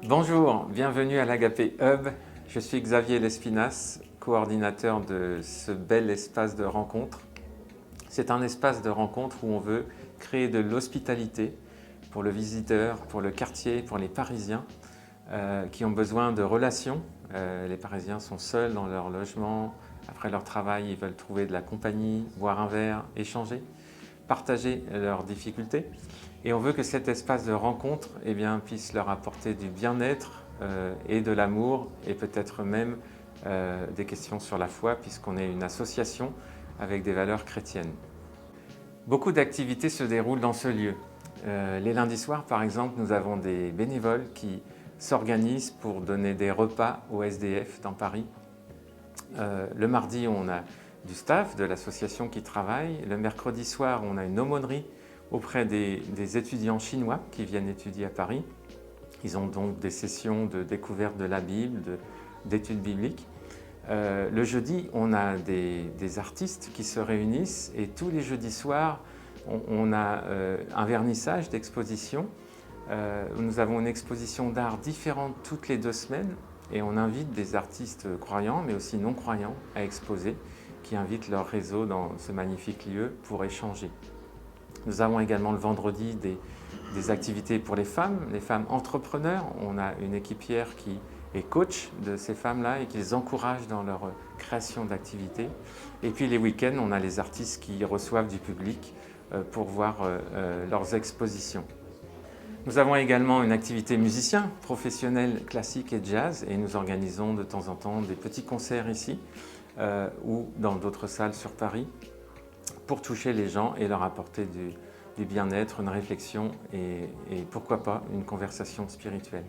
Bonjour, bienvenue à l'Agapé Hub. Je suis Xavier Lespinasse, coordinateur de ce bel espace de rencontre. C'est un espace de rencontre où on veut créer de l'hospitalité pour le visiteur, pour le quartier, pour les Parisiens qui ont besoin de relations. Les Parisiens sont seuls dans leur logement. Après leur travail, ils veulent trouver de la compagnie, boire un verre, échanger, partager leurs difficultés. Et on veut que cet espace de rencontre puisse leur apporter du bien-être et de l'amour et peut-être même des questions sur la foi puisqu'on est une association avec des valeurs chrétiennes. Beaucoup d'activités se déroulent dans ce lieu. Les lundis soirs, par exemple, nous avons des bénévoles qui s'organisent pour donner des repas aux SDF dans Paris. Le mardi, on a du staff de l'association qui travaille. Le mercredi soir, on a une aumônerie auprès des étudiants chinois qui viennent étudier à Paris. Ils ont donc des sessions de découverte de la Bible, d'études bibliques. Le jeudi, on a des artistes qui se réunissent et tous les jeudis soirs, on a un vernissage d'exposition. Nous avons une exposition d'art différente toutes les 2 semaines et on invite des artistes croyants mais aussi non croyants à exposer, qui invitent leur réseau dans ce magnifique lieu pour échanger. Nous avons également le vendredi des activités pour les femmes entrepreneurs. On a une équipière qui est coach de ces femmes-là et qui les encourage dans leur création d'activités. Et puis les week-ends, on a les artistes qui reçoivent du public pour voir leurs expositions. Nous avons également une activité musicien, professionnel, classique et jazz, et nous organisons de temps en temps des petits concerts ici ou dans d'autres salles sur Paris pour toucher les gens et leur apporter du bien-être, une réflexion et pourquoi pas une conversation spirituelle.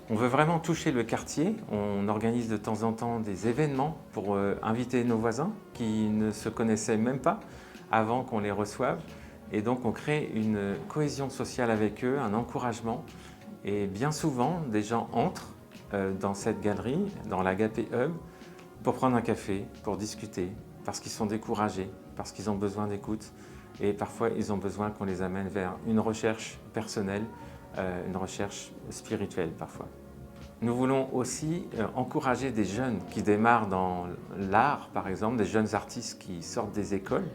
On veut vraiment toucher le quartier. On organise de temps en temps des événements pour inviter nos voisins qui ne se connaissaient même pas avant qu'on les reçoive. Et donc on crée une cohésion sociale avec eux, un encouragement. Et bien souvent, des gens entrent dans cette galerie, dans l'Agapé Hub, pour prendre un café, pour discuter, parce qu'ils sont découragés, parce qu'ils ont besoin d'écoute. Et parfois, ils ont besoin qu'on les amène vers une recherche personnelle, une recherche spirituelle parfois. Nous voulons aussi encourager des jeunes qui démarrent dans l'art, par exemple, des jeunes artistes qui sortent des écoles.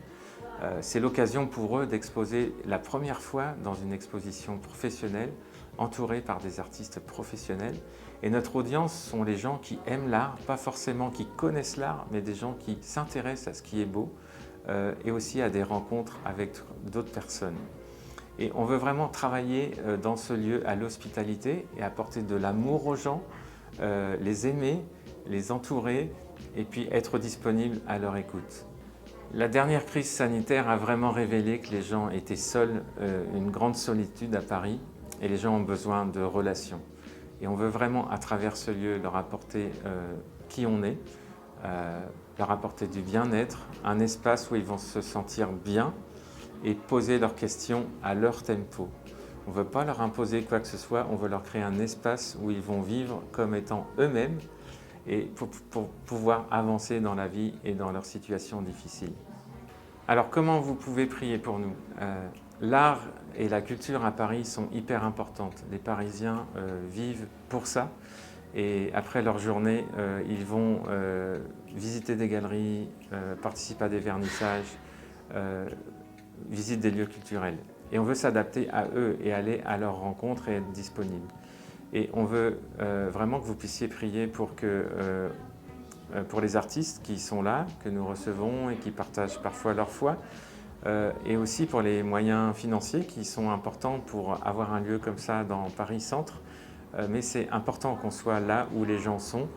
C'est l'occasion pour eux d'exposer la première fois dans une exposition professionnelle, entourée par des artistes professionnels. Et notre audience sont les gens qui aiment l'art, pas forcément qui connaissent l'art, mais des gens qui s'intéressent à ce qui est beau et aussi à des rencontres avec d'autres personnes. Et on veut vraiment travailler dans ce lieu à l'hospitalité et apporter de l'amour aux gens, les aimer, les entourer et puis être disponible à leur écoute. La dernière crise sanitaire a vraiment révélé que les gens étaient seuls, une grande solitude à Paris, et les gens ont besoin de relations. Et on veut vraiment, à travers ce lieu, leur apporter qui on est, leur apporter du bien-être, un espace où ils vont se sentir bien et poser leurs questions à leur tempo. On ne veut pas leur imposer quoi que ce soit, on veut leur créer un espace où ils vont vivre comme étant eux-mêmes et pour pouvoir avancer dans la vie et dans leurs situations difficiles. Alors comment vous pouvez prier pour nous ? L'art et la culture à Paris sont hyper importantes. Les Parisiens vivent pour ça et après leur journée, ils vont visiter des galeries, participer à des vernissages, visiter des lieux culturels. Et on veut s'adapter à eux et aller à leur rencontre et être disponible. Et on veut vraiment que vous puissiez prier pour les artistes qui sont là, que nous recevons et qui partagent parfois leur foi, et aussi pour les moyens financiers qui sont importants pour avoir un lieu comme ça dans Paris Centre. Mais c'est important qu'on soit là où les gens sont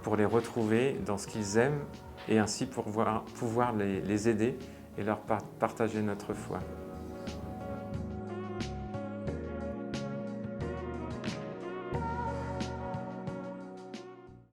pour les retrouver dans ce qu'ils aiment et ainsi pour pouvoir les aider et leur partager notre foi.